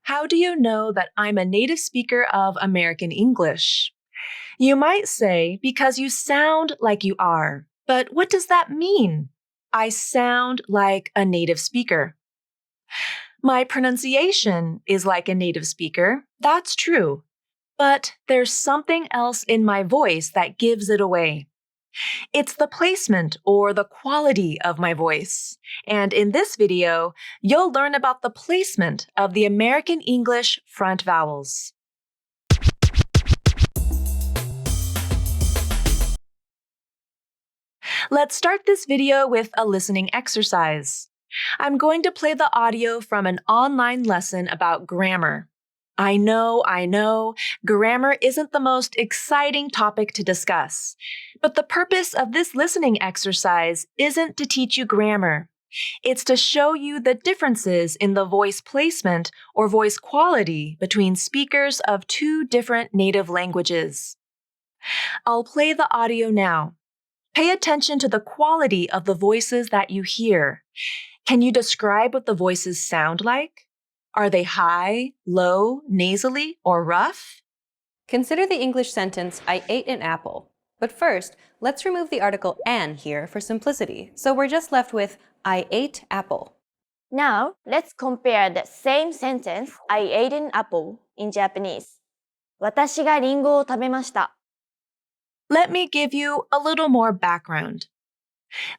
How do you know that I'm a native speaker of American English? You might say, because you sound like you are. But what does that mean? I sound like a native speaker. My pronunciation is like a native speaker. That's true. But there's something else in my voice that gives it away. It's the placement or the quality of my voice. And in this video, you'll learn about the placement of the American English front vowels. Let's start this video with a listening exercise. I'm going to play the audio from an online lesson about grammar. I know, grammar isn't the most exciting topic to discuss. But the purpose of this listening exercise isn't to teach you grammar. It's to show you the differences in the voice placement or voice quality between speakers of two different native languages. I'll play the audio now. Pay attention to the quality of the voices that you hear. Can you describe what the voices sound like? Are they high, low, nasally, or rough? Consider the English sentence, I ate an apple. But first, let's remove the article an here for simplicity. So we're just left with, I ate apple. Now, let's compare the same sentence, I ate an apple, in Japanese. 私がリンゴを食べました。 Let me give you a little more background.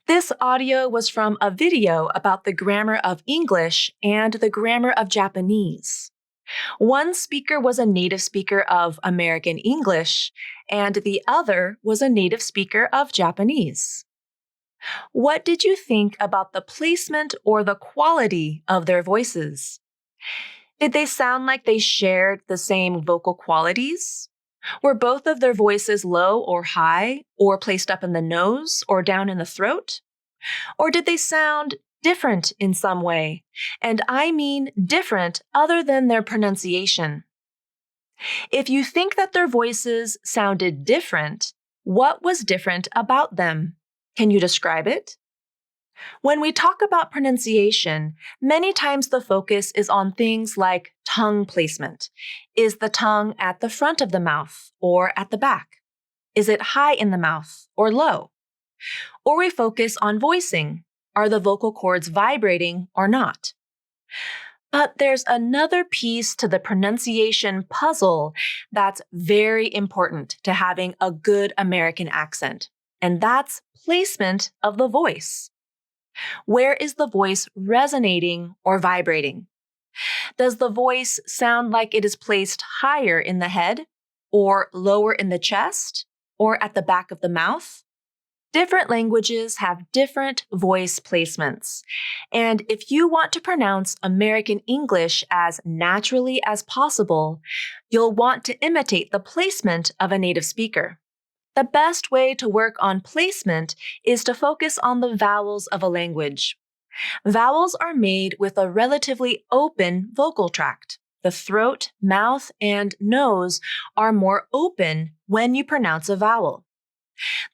This audio was from a video about the grammar of English and the grammar of Japanese. One speaker was a native speaker of American English, and the other was a native speaker of Japanese. What did you think about the placement or the quality of their voices? Did they sound like they shared the same vocal qualities? Were both of their voices low or high, or placed up in the nose or down in the throat? Or did they sound different in some way? And I mean different other than their pronunciation. If you think that their voices sounded different, what was different about them? Can you describe it? When we talk about pronunciation, many times the focus is on things like tongue placement. Is the tongue at the front of the mouth or at the back? Is it high in the mouth or low? Or we focus on voicing. Are the vocal cords vibrating or not? But there's another piece to the pronunciation puzzle that's very important to having a good American accent, and that's placement of the voice. Where is the voice resonating or vibrating? Does the voice sound like it is placed higher in the head, or lower in the chest, or at the back of the mouth? Different languages have different voice placements. And if you want to pronounce American English as naturally as possible, you'll want to imitate the placement of a native speaker. The best way to work on placement is to focus on the vowels of a language. Vowels are made with a relatively open vocal tract. The throat, mouth, and nose are more open when you pronounce a vowel.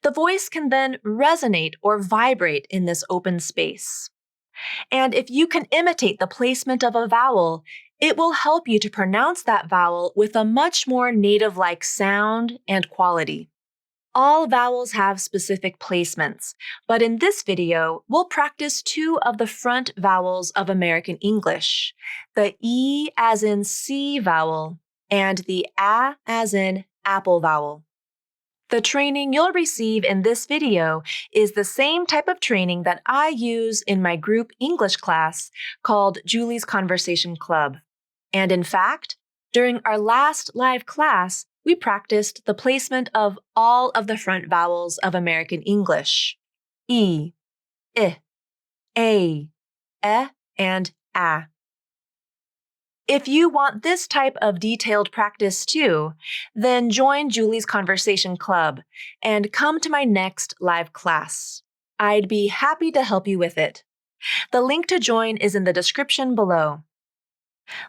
The voice can then resonate or vibrate in this open space. And if you can imitate the placement of a vowel, it will help you to pronounce that vowel with a much more native-like sound and quality. All vowels have specific placements, but in this video, we'll practice two of the front vowels of American English, the E as in C vowel and the A as in apple vowel. The training you'll receive in this video is the same type of training that I use in my group English class called Julie's Conversation Club. And in fact, during our last live class, we practiced the placement of all of the front vowels of American English: E, I, A, E, and A. If you want this type of detailed practice too, then join Julie's Conversation Club and come to my next live class. I'd be happy to help you with it. The link to join is in the description below.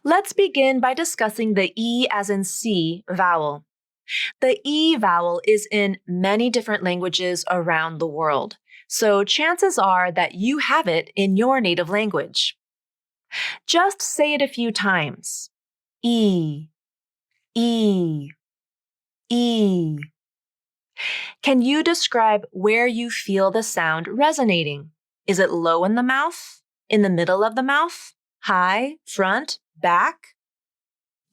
Let's begin by discussing the E as in C vowel. The E vowel is in many different languages around the world, so chances are that you have it in your native language. Just say it a few times. E, E, E. Can you describe where you feel the sound resonating? Is it low in the mouth? In the middle of the mouth? High? Front? Back?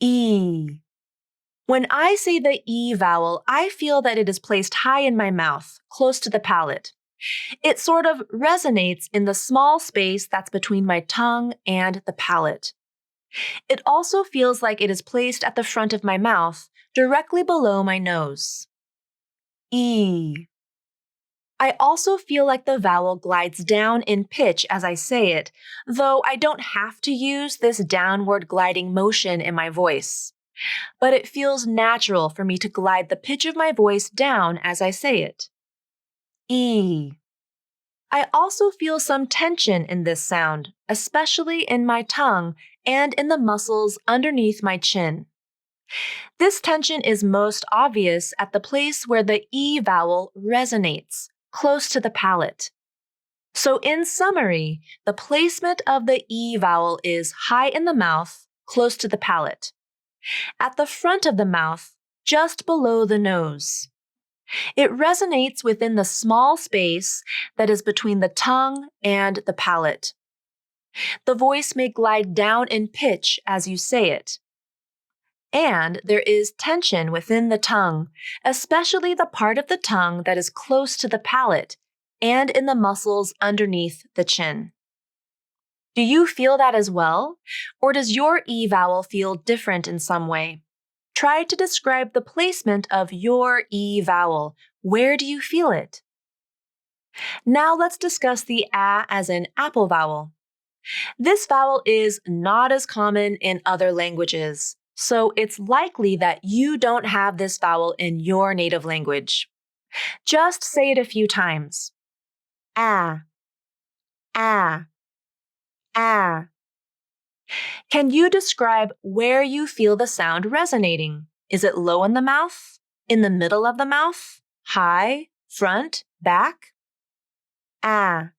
E. When I say the E vowel, I feel that it is placed high in my mouth, close to the palate. It sort of resonates in the small space that's between my tongue and the palate. It also feels like it is placed at the front of my mouth, directly below my nose. E. I also feel like the vowel glides down in pitch as I say it, though I don't have to use this downward gliding motion in my voice. But it feels natural for me to glide the pitch of my voice down as I say it. E. I also feel some tension in this sound, especially in my tongue and in the muscles underneath my chin. This tension is most obvious at the place where the E vowel resonates, close to the palate. So in summary, the placement of the E vowel is high in the mouth, close to the palate. At the front of the mouth, just below the nose. It resonates within the small space that is between the tongue and the palate. The voice may glide down in pitch as you say it. And there is tension within the tongue, especially the part of the tongue that is close to the palate and in the muscles underneath the chin. Do you feel that as well? Or does your E vowel feel different in some way? Try to describe the placement of your E vowel. Where do you feel it? Now let's discuss the A as in apple vowel. This vowel is not as common in other languages, so it's likely that you don't have this vowel in your native language. Just say it a few times. A, A, A. Can you describe where you feel the sound resonating? Is it low in the mouth? In the middle of the mouth? High? Front? Back? A.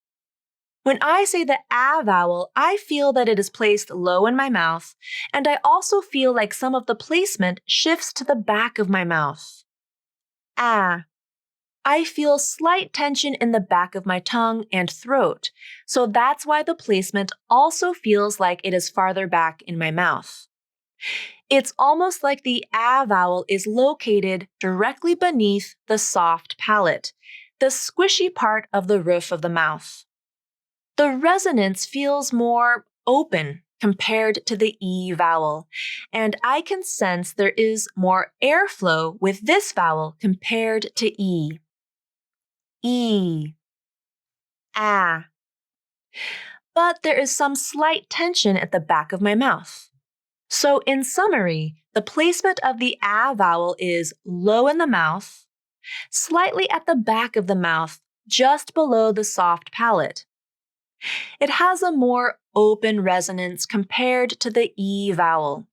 When I say the A vowel, I feel that it is placed low in my mouth, and I also feel like some of the placement shifts to the back of my mouth. A. I feel slight tension in the back of my tongue and throat, so that's why the placement also feels like it is farther back in my mouth. It's almost like the A vowel is located directly beneath the soft palate, the squishy part of the roof of the mouth. The resonance feels more open compared to the E vowel, and I can sense there is more airflow with this vowel compared to E. E. A. But there is some slight tension at the back of my mouth. So in summary, the placement of the A vowel is low in the mouth, slightly at the back of the mouth, just below the soft palate. It has a more open resonance compared to the E vowel.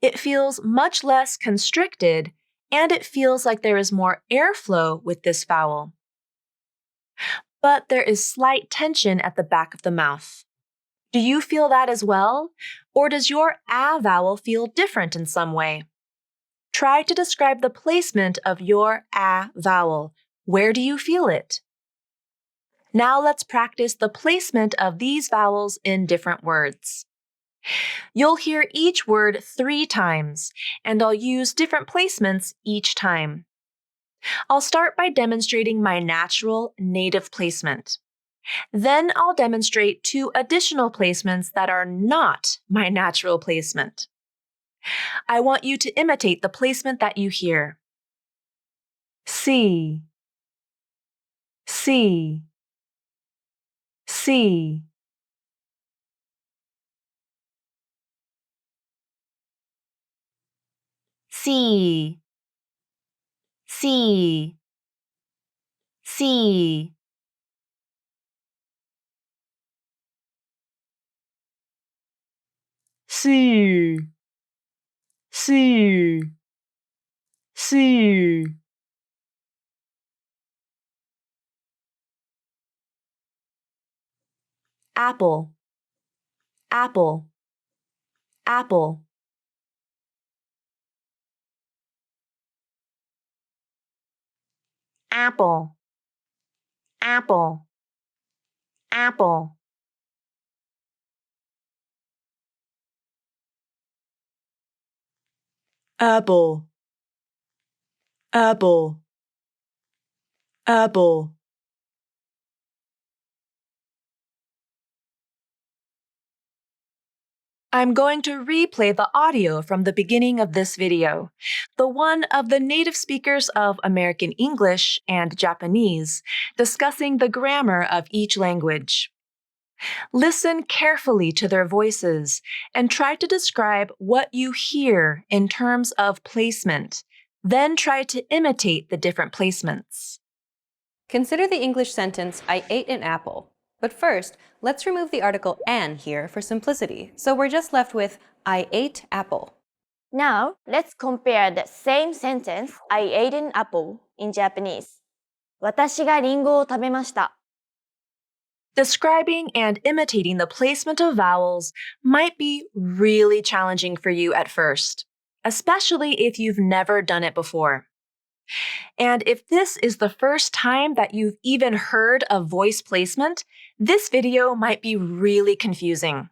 It feels much less constricted, and it feels like there is more airflow with this vowel. But there is slight tension at the back of the mouth. Do you feel that as well? Or does your A vowel feel different in some way? Try to describe the placement of your A vowel. Where do you feel it? Now let's practice the placement of these vowels in different words. You'll hear each word 3 times, and I'll use different placements each time. I'll start by demonstrating my natural, native placement. Then I'll demonstrate 2 additional placements that are not my natural placement. I want you to imitate the placement that you hear. C, C, C. C, C, C. C, C, C. Apple, apple, apple. apple, apple, apple. Apple, apple, apple. I'm going to replay the audio from the beginning of this video, the one of the native speakers of American English and Japanese, discussing the grammar of each language. Listen carefully to their voices and try to describe what you hear in terms of placement. Then try to imitate the different placements. Consider the English sentence, I ate an apple. But first, let's remove the article an here for simplicity. So we're just left with I ate apple. Now, let's compare the same sentence, I ate an apple, in Japanese. 私がリンゴを食べました。Describing and imitating the placement of vowels might be really challenging for you at first, especially if you've never done it before. And if this is the first time that you've even heard of voice placement, this video might be really confusing.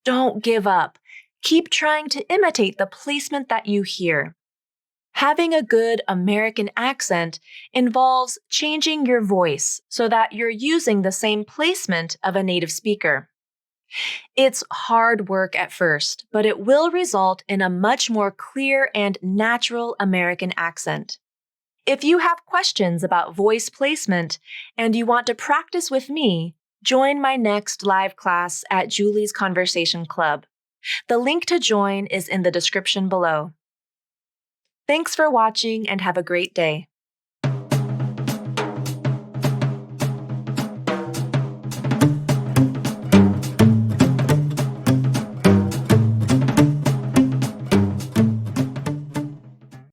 Don't give up. Keep trying to imitate the placement that you hear. Having a good American accent involves changing your voice so that you're using the same placement of a native speaker. It's hard work at first, but it will result in a much more clear and natural American accent. If you have questions about voice placement and you want to practice with me, join my next live class at Julie's Conversation Club. The link to join is in the description below. Thanks for watching and have a great day.